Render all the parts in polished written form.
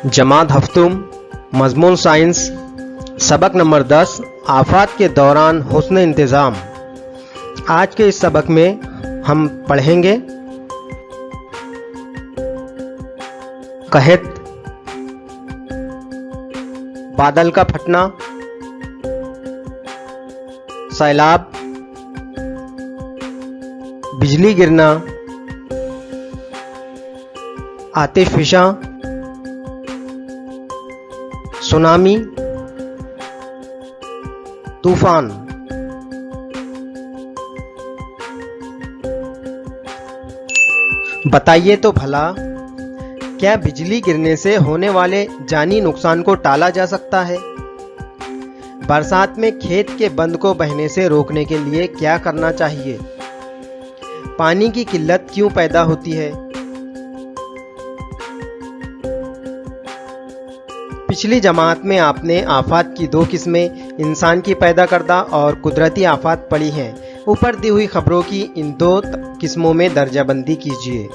जमात हफ्तुम मज़मून science सबक number 10 आफात के दौरान हुस्न इंतज़ाम। आज के इस सबक में हम पढ़ेंगे कहत, बादल का फटना, सैलाब, बिजली गिरना, आतिशफ़िशां, सुनामी, तूफान। बताइए तो भला, क्या बिजली गिरने से होने वाले जानी नुकसान को टाला जा सकता है? बरसात में खेत के बंद को बहने से रोकने के लिए क्या करना चाहिए? पानी की किल्लत क्यों पैदा होती है? पिछली जमात में आपने आफात की दो किस्में, इंसान की पैदा करदा और कुदरती आफात पढ़ी हैं। ऊपर दी हुई खबरों की इन दो किस्मों में दर्जाबंदी कीजिए।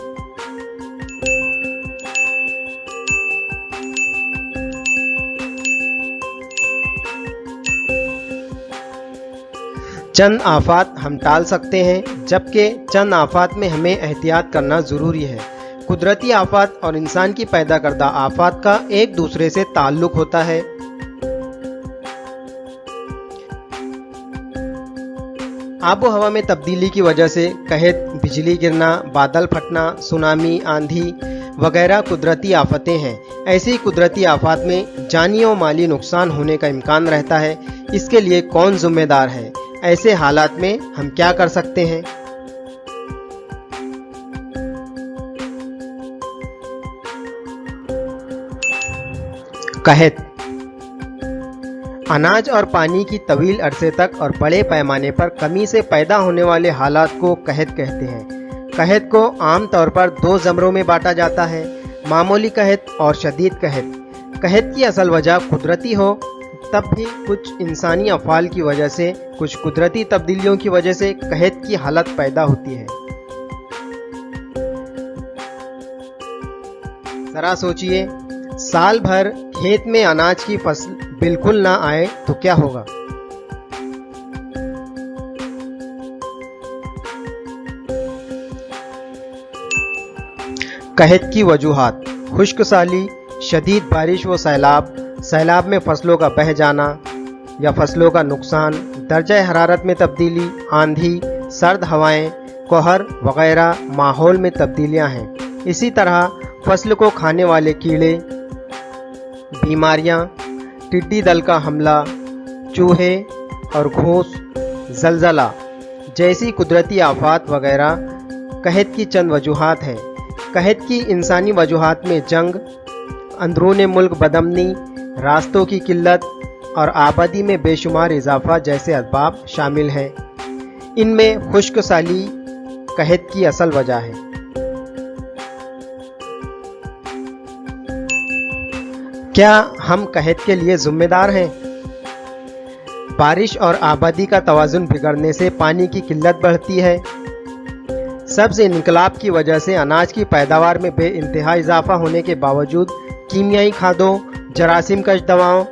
चंद आफात हम टाल सकते हैं, जबकि चंद आफात में हमें एहतियात करना ज़रूरी है। कुदरती आफात और इंसान की पैदा करदा आफात का एक दूसरे से ताल्लुक होता है। आबो हवा में तब्दीली की वजह से कहत, बिजली गिरना, बादल फटना, सुनामी, आंधी वगैरह कुदरती आफतें हैं। ऐसी कुदरती आफात में जानी और माली नुकसान होने का इम्कान रहता है। इसके लिए कौन जिम्मेदार है? ऐसे हालात में हम क्या कर सकते हैं? कहत, अनाज और पानी की तवील अरसे तक और बड़े पैमाने पर कमी से पैदा होने वाले हालात को कहत कहते हैं। कहत को आम तौर पर दो ज़मरों में बांटा जाता है, मामूली कहत और शदीद कहत। कहत की असल वजह कुदरती हो, तब भी कुछ इंसानी अफ़आल की वजह से, कुछ कुदरती तब्दीलियों की वजह से कहत की हालत पैदा होती है। जरा सोचिए, साल भर खेत में अनाज की फसल बिल्कुल ना आए तो क्या होगा? कहत की वजूहात: खुश्क साली, शदीद बारिश व सैलाब, सैलाब में फसलों का बह जाना या फसलों का नुकसान, दर्जा हरारत में तब्दीली, आंधी, सर्द हवाएं, कोहर वगैरह माहौल में तब्दीलियां हैं। इसी तरह फसल को खाने वाले कीड़े, बीमारियां, टिड्डी दल का हमला, चूहे और घूस, जलजला जैसी कुदरती आफात वगैरह कहत की चंद वजूहात हैं। कहत की इंसानी वजूहात में जंग, अंदरून मुल्क बदमनी, रास्तों की किल्लत और आबादी में बेशुमार इजाफा जैसे असबाब शामिल हैं। इनमें खुश्क साली कहत की असल वजह है। क्या हम कहत के लिए जिम्मेदार हैं? बारिश और आबादी का तवाज़ुन बिगड़ने से पानी की किल्लत बढ़ती है। सब्ज़ इनकलाब की वजह से अनाज की पैदावार में बेइंतहा इजाफा होने के बावजूद कीमियाई खादों, जरासीम कश दवाओं,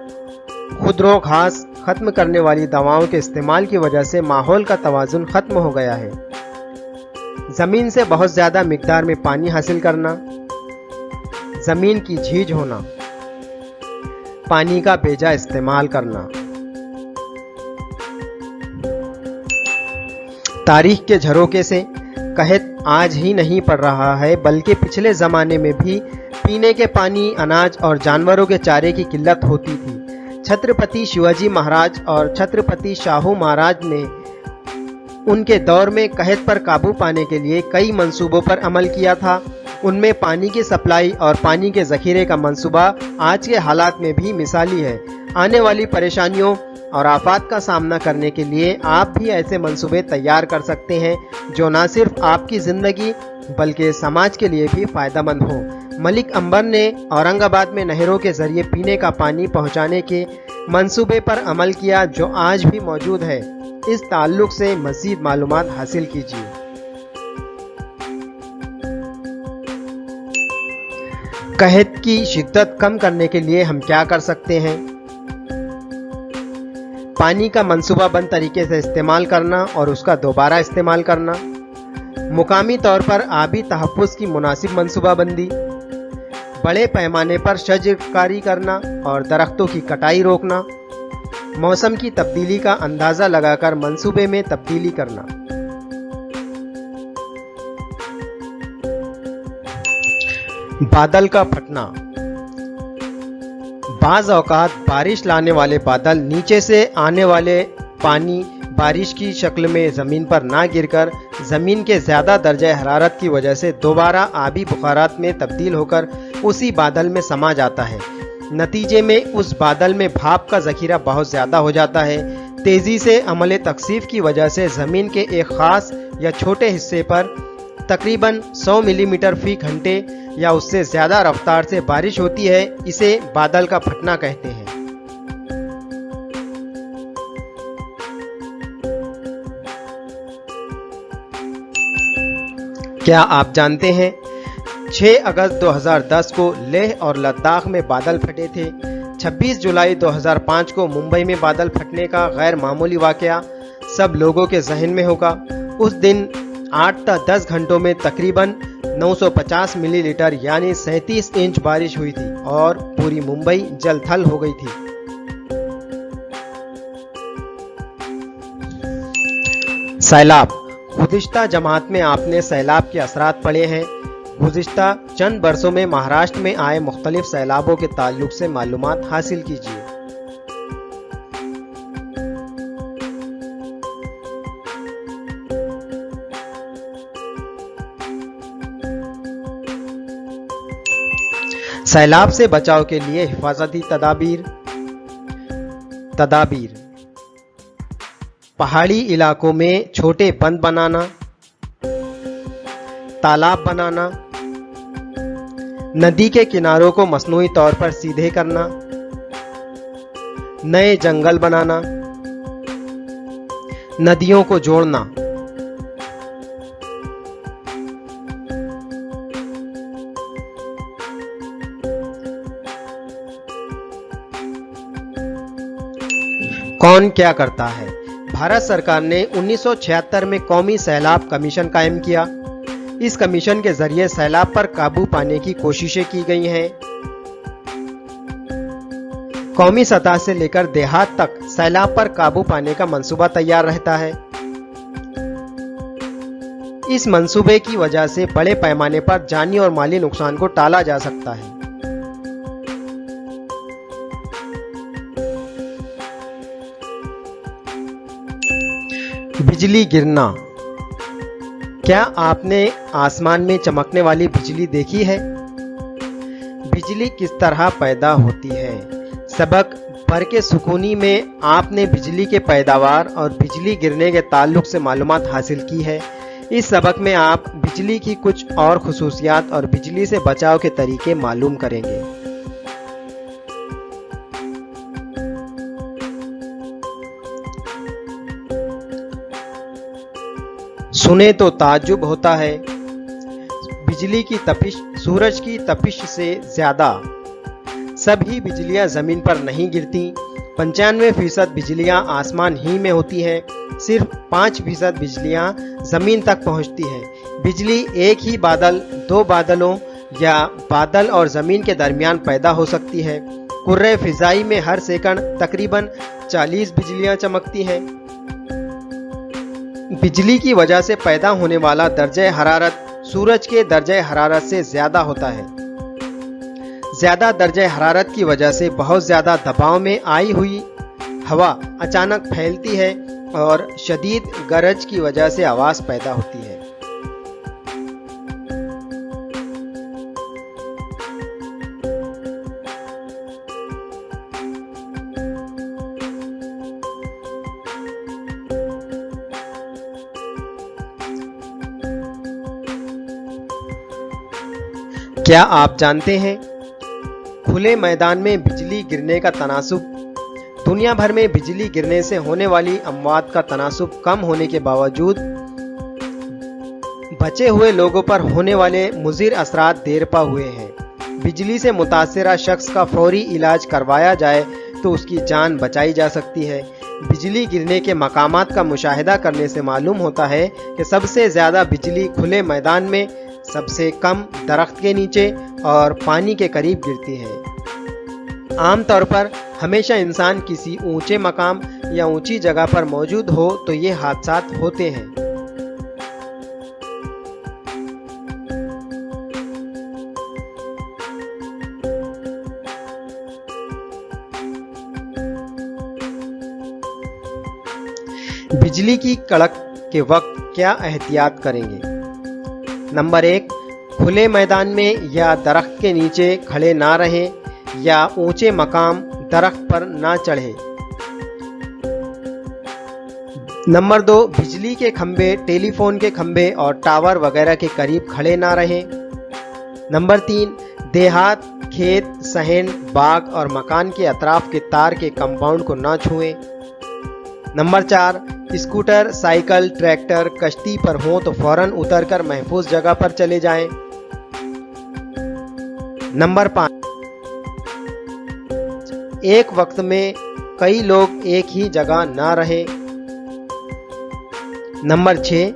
खुदरो घास खत्म करने वाली दवाओं के इस्तेमाल की वजह से माहौल का तवाज़ुन खत्म हो गया है। ज़मीन से बहुत ज़्यादा मिकदार में पानी हासिल करना, ज़मीन की झीज होना, पानी का बेजा इस्तेमाल करना। तारीख के झरोके से कहत आज ही नहीं पड़ रहा है, बल्कि पिछले ज़माने में भी पीने के पानी, अनाज और जानवरों के चारे की किल्लत होती थी। छत्रपति शिवाजी महाराज और छत्रपति शाहू महाराज ने उनके दौर में कहत पर काबू पाने के लिए कई मंसूबों पर अमल किया था। उनमें पानी की सप्लाई और पानी के ज़ख़ीरे का मंसूबा आज के हालात में भी मिसाली है। आने वाली परेशानियों और आफात का सामना करने के लिए आप भी ऐसे मंसूबे तैयार कर सकते हैं जो न सिर्फ आपकी ज़िंदगी बल्कि समाज के लिए भी फ़ायदेमंद हो। मलिक अंबर ने औरंगाबाद में नहरों के ज़रिए पीने का पानी पहुंचाने के मंसूबे पर अमल किया, जो आज भी मौजूद है। इस ताल्लुक़ से मज़ीद मालूमात हासिल कीजिए। कहत की शिद्दत कम करने के लिए हम क्या कर सकते हैं? पानी का मंसूबाबंद तरीके से इस्तेमाल करना और उसका दोबारा इस्तेमाल करना, मुकामी तौर पर आबी तहफ़्फ़ुज़ की मुनासिब मंसूबाबंदी, बड़े पैमाने पर शजरकारी करना और दरख्तों की कटाई रोकना, मौसम की तब्दीली का अंदाज़ा लगाकर मंसूबे में तब्दीली करना। बादल का फटना। बाज़ औक़ात बारिश लाने वाले बादल नीचे से आने वाले पानी बारिश की शक्ल में ज़मीन पर ना गिरकर ज़मीन के ज़्यादा दर्जे हरारत की वजह से दोबारा आबी बुखारात में तब्दील होकर उसी बादल में समा जाता है। नतीजे में उस बादल में भाप का ज़ख़ीरा बहुत ज़्यादा हो जाता है। तेज़ी से अमल तकसीफ़ की वजह से ज़मीन के एक ख़ास या छोटे हिस्से पर तकरीबन 100 मिलीमीटर फ़ी घंटे या उससे ज़्यादा रफ्तार से बारिश होती है। इसे बादल का फटना कहते हैं। क्या आप जानते हैं 6 अगस्त 2010 को लेह और लद्दाख में बादल फटे थे। 26 जुलाई 2005 को मुंबई में बादल फटने का गैर मामूली वाक़या सब लोगों के जहन में होगा। उस दिन 8 से 10 घंटों में तकरीबन 950 मिलीलीटर यानी 37 इंच बारिश हुई थी और पूरी मुंबई जल थल हो गई थी। सैलाब। गुज़िश्ता जमात में आपने सैलाब के असरात पढ़े हैं। गुज़िश्ता चंद बरसों में महाराष्ट्र में आए मुख्तलिफ सैलाबों के ताल्लुक से मालूमात हासिल कीजिए। सैलाब से बचाव के लिए हिफाजती तदाबीर। पहाड़ी इलाकों में छोटे बंद बनाना, तालाब बनाना, नदी के किनारों को मसनूई तौर पर सीधे करना, नए जंगल बनाना, नदियों को जोड़ना। कौन क्या करता है? भारत सरकार ने 1976 में कौमी सैलाब कमीशन कायम किया। इस कमीशन के जरिए सैलाब पर काबू पाने की कोशिशें की गई हैं। कौमी सतह से लेकर देहात तक सैलाब पर काबू पाने का मंसूबा तैयार रहता है। इस मंसूबे की वजह से बड़े पैमाने पर जानी और माली नुकसान को टाला जा सकता है। बिजली गिरना। क्या आपने आसमान में चमकने वाली बिजली देखी है? बिजली किस तरह पैदा होती है? सबक बरके सुकूनी में आपने बिजली के पैदावार और बिजली गिरने के ताल्लुक से मालूमात हासिल की है। इस सबक में आप बिजली की कुछ और खुसूसियात और बिजली से बचाव के तरीके मालूम करेंगे। सुने तो ताज्जुब होता है, बिजली की तपिश सूरज की तपिश से ज़्यादा। सभी बिजलियां ज़मीन पर नहीं गिरती। 95% बिजलियां आसमान ही में होती हैं। सिर्फ 5% बिजलियां ज़मीन तक पहुंचती हैं। बिजली एक ही बादल, दो बादलों या बादल और ज़मीन के दरमियान पैदा हो सकती है। कुर्रे फ़िज़ाई में हर सेकंड तकरीबन 40 बिजलियां चमकती हैं। बिजली की वजह से पैदा होने वाला दर्जे हरारत सूरज के दर्जे हरारत से ज़्यादा होता है। ज़्यादा दर्जे हरारत की वजह से बहुत ज़्यादा दबाव में आई हुई हवा अचानक फैलती है और शदीद गरज की वजह से आवाज़ पैदा होती है। क्या आप जानते हैं खुले मैदान में बिजली गिरने का तनासुब? दुनिया भर में बिजली गिरने से होने वाली अमवात का तनासुब कम होने के बावजूद बचे हुए लोगों पर होने वाले मुज़िर असरात देरपा हुए हैं। बिजली से मुतासरा शख्स का फौरी इलाज करवाया जाए तो उसकी जान बचाई जा सकती है। बिजली गिरने के मकामात का मुशाहिदा करने से मालूम होता है कि सबसे ज़्यादा बिजली खुले मैदान में, सबसे कम दरख्त के नीचे और पानी के करीब गिरती है। आमतौर पर हमेशा इंसान किसी ऊंचे मकाम या ऊंची जगह पर मौजूद हो तो ये हादसात होते हैं। बिजली की कड़क के वक्त क्या एहतियात करेंगे? नंबर 1, खुले मैदान में या दरख्त के नीचे खड़े ना रहें या ऊंचे मकाम दरख्त पर ना चढ़े। नंबर 2, बिजली के खंभे, टेलीफोन के खंभे और टावर वगैरह के करीब खड़े ना रहें। नंबर 3, देहात, खेत, सहन, बाग और मकान के अतराफ के तार के कंपाउंड को ना छुएं। नंबर 4, स्कूटर, साइकिल, ट्रैक्टर, कश्ती पर हो तो फौरन उतरकर महफूज जगह पर चले जाएं। नंबर 5, एक वक्त में कई लोग एक ही जगह ना रहें। नंबर 6,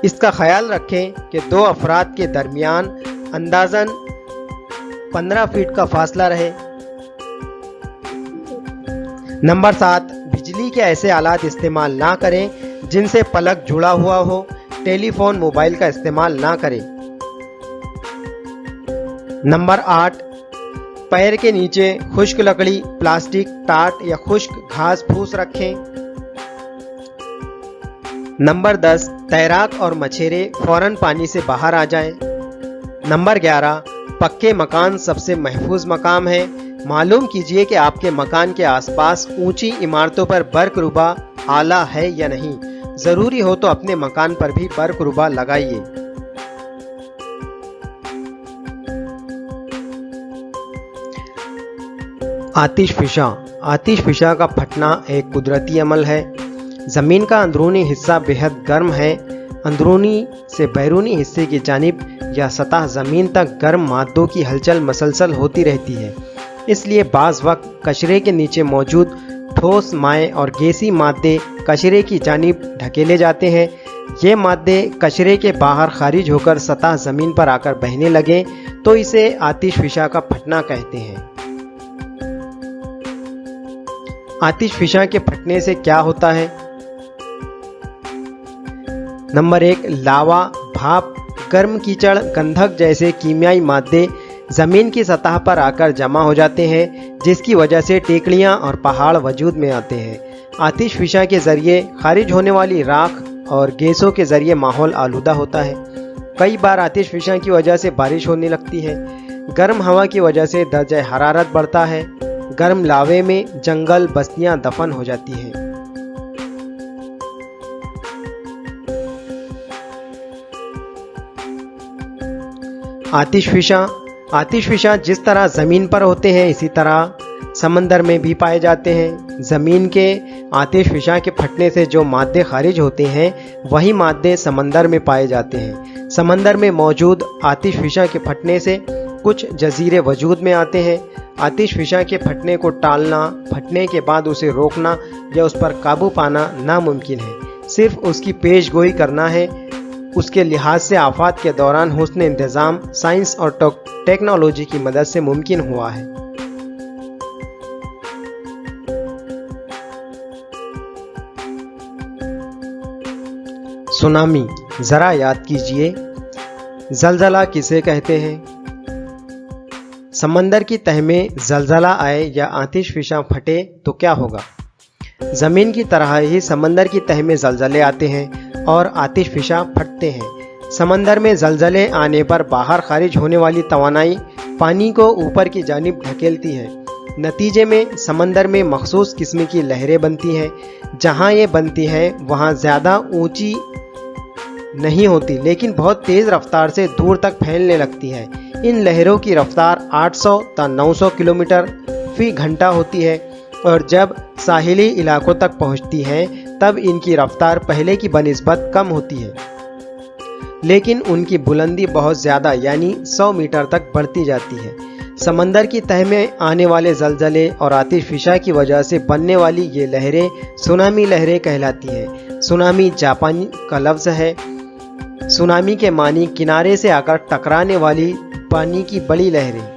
इसका ख्याल रखें कि 2 अफराद के दरमियान अंदाजन 15 फीट का फासला रहे। नंबर 7, बिजली के ऐसे आलात इस्तेमाल ना करें जिनसे प्लग जुड़ा हुआ हो। टेलीफोन, मोबाइल का इस्तेमाल ना करें। नंबर 8, पैर के नीचे खुश्क लकड़ी, प्लास्टिक, टाट या खुश्क घास फूस रखें। नंबर 10, तैराक और मछेरे फौरन पानी से बाहर आ जाएं। नंबर 11, पक्के मकान सबसे महफूज मकाम है। मालूम कीजिए कि आपके मकान के आसपास ऊंची इमारतों पर बर्करुबा आला है या नहीं। ज़रूरी हो तो अपने मकान पर भी बर्करुबा लगाइए। आतिशफिशा का फटना एक कुदरती अमल है। ज़मीन का अंदरूनी हिस्सा बेहद गर्म है। अंदरूनी से बैरूनी हिस्से की जानिब या सतह ज़मीन तक गर्म मादों की हलचल मसलसल होती रहती है। इसलिए बाज़ वक्त कचरे के नीचे मौजूद ठोस माए और गैसी मादे कचरे की जानिब ढकेले जाते हैं। ये मादे कचरे के बाहर खारिज होकर सतह ज़मीन पर आकर बहने लगे तो इसे आतिशफिशा का फटना कहते हैं। आतिशफिशा के फटने से क्या होता है? नंबर 1, लावा, भाप, गर्म कीचड़, गंधक जैसे कीमियाई मादे ज़मीन की सतह पर आकर जमा हो जाते हैं, जिसकी वजह से टेकड़ियाँ और पहाड़ वजूद में आते हैं। आतिशफिशा के ज़रिए खारिज होने वाली राख और गैसों के ज़रिए माहौल आलूदा होता है। कई बार आतिशफिशा की वजह से बारिश होने लगती है। गर्म हवा की वजह से दर्जा हरारत बढ़ता है। गर्म लावे में जंगल, बस्तियाँ दफन हो जाती हैं। आतिशफिशा जिस तरह ज़मीन पर होते हैं इसी तरह समंदर में भी पाए जाते हैं। ज़मीन के आतिशफिशा के फटने से जो मादे खारिज होते हैं वही मादे समंदर में पाए जाते हैं। समंदर में मौजूद आतिशफिशा के फटने से कुछ जजीरे वजूद में आते हैं। आतिशफिशा के फटने को टालना, फटने के बाद उसे रोकना या उस पर काबू पाना नामुमकिन है। सिर्फ उसकी पेशगोई करना है। उसके लिहाज से आफात के दौरान हुस्न इंतज़ाम साइंस और टेक्नोलॉजी की मदद से मुमकिन हुआ है। सुनामी, ज़रा याद कीजिए, ज़लज़ला किसे कहते हैं? समंदर की तह में ज़लज़ला आए या आतिशफिशा फटे तो क्या होगा? ज़मीन की तरह ही समंदर की तह में ज़लज़ले आते हैं और आतिशफिशा फटते हैं। समंदर में ज़लज़ले आने पर बाहर खारिज होने वाली तवानाई पानी को ऊपर की जानिब ढकेलती है। नतीजे में समंदर में मखसूस किस्म की लहरें बनती हैं। जहाँ ये बनती हैं वहाँ ज़्यादा ऊंची नहीं होती, लेकिन बहुत तेज़ रफ्तार से दूर तक फैलने लगती है। इन लहरों की रफ्तार 800 या 900 किलोमीटर फी घंटा होती है और जब साहिली इलाकों तक पहुँचती हैं तब इनकी रफ्तार पहले की बनिस्बत कम होती है। लेकिन उनकी बुलंदी बहुत ज़्यादा यानी 100 मीटर तक बढ़ती जाती है। समंदर की तह में आने वाले जलजले और आतिशफिशा की वजह से बनने वाली ये लहरें सुनामी लहरें कहलाती हैं। सुनामी जापानी का लफ्ज़ है। सुनामी के मानी किनारे से आकर टकराने वाली पानी की बड़ी लहरें।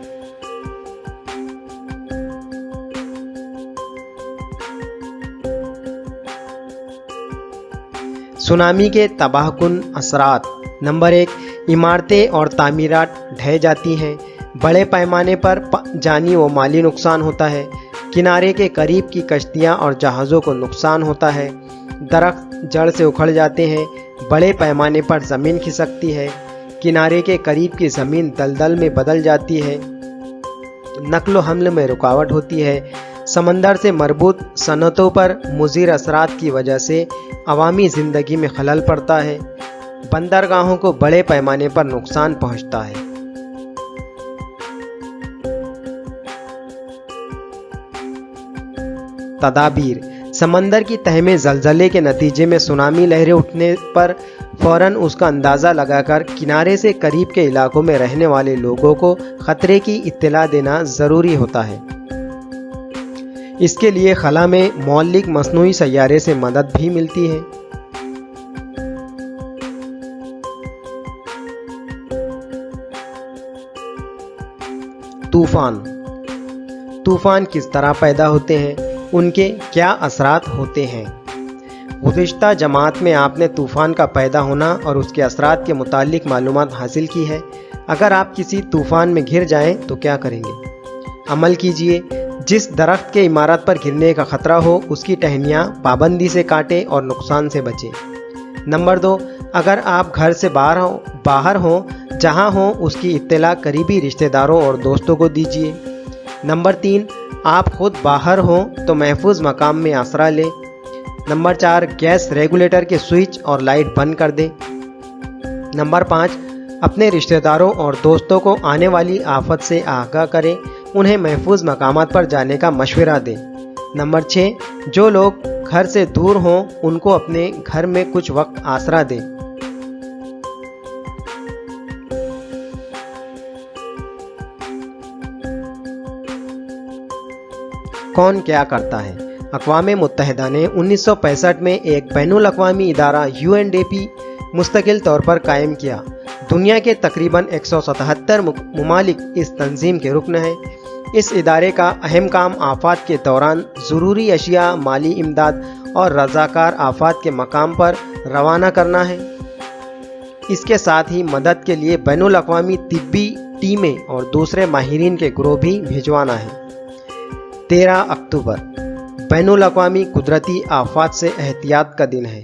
सुनामी के तबाहकुन असरात। नंबर 1, इमारतें और तामीरात ढह जाती हैं। बड़े पैमाने पर जानी व माली नुकसान होता है। किनारे के करीब की कश्तियां और जहाज़ों को नुकसान होता है। दरख्त जड़ से उखड़ जाते हैं। बड़े पैमाने पर ज़मीन खिसकती है। किनारे के करीब की ज़मीन दलदल में बदल जाती है। नक्ल हमल में रुकावट होती है। समंदर से मरबूत सनतों पर मुज़िर असरात की वजह से अवामी ज़िंदगी में खलल पड़ता है। बंदरगाहों को बड़े पैमाने पर नुकसान पहुंचता है। तदाबीर। समंदर की तह में जलजले के नतीजे में सुनामी लहरें उठने पर फौरन उसका अंदाज़ा लगाकर किनारे से करीब के इलाकों में रहने वाले लोगों को खतरे की इत्तला देना ज़रूरी होता है। इसके लिए खला में मौलिक मसनूई सैयारे से मदद भी मिलती है। तूफ़ान। तूफ़ान किस तरह पैदा होते हैं, उनके क्या असरात होते हैं। गुज़िश्ता जमात में आपने तूफ़ान का पैदा होना और उसके असरात के मुतालिक मालूमात हासिल की है। अगर आप किसी तूफ़ान में घिर जाएं तो क्या करेंगे? अमल कीजिए। जिस दरख्त के इमारत पर गिरने का ख़तरा हो उसकी टहनियाँ पाबंदी से काटें और नुकसान से बचें। नंबर 2, अगर आप घर से बाहर हों जहां हों उसकी इत्तला करीबी रिश्तेदारों और दोस्तों को दीजिए। नंबर 3, आप खुद बाहर हों तो महफूज मकाम में आसरा लें। नंबर 4, गैस रेगुलेटर के स्विच और लाइट बंद कर दें। नंबर 5, अपने रिश्तेदारों और दोस्तों को आने वाली आफत से आगाह करें, उन्हें महफूज मकामात पर जाने का मशवरा दें। नंबर 6, जो लोग घर से दूर हों उनको अपने घर में कुछ वक्त आसरा दें। कौन क्या करता है? अक़वाम मुत्तहिदा ने 1965 में एक बैनुल अक़वामी इदारा UNDP मुस्तकिल तौर पर कायम किया। दुनिया के तकरीबन 177 ममालिक इस तंजीम के रुकन हैं। इस इदारे का अहम काम आफात के दौरान ज़रूरी अशिया, माली इमदाद और रज़ाकार आफात के मकाम पर रवाना करना है। इसके साथ ही मदद के लिए बैनुल अक़वामी तिब्बी टीमें और दूसरे माहिरीन के ग्रोह भी भिजवाना है। 13 अक्टूबर बैनुल अक़वामी कुदरती आफात से एहतियात का दिन है।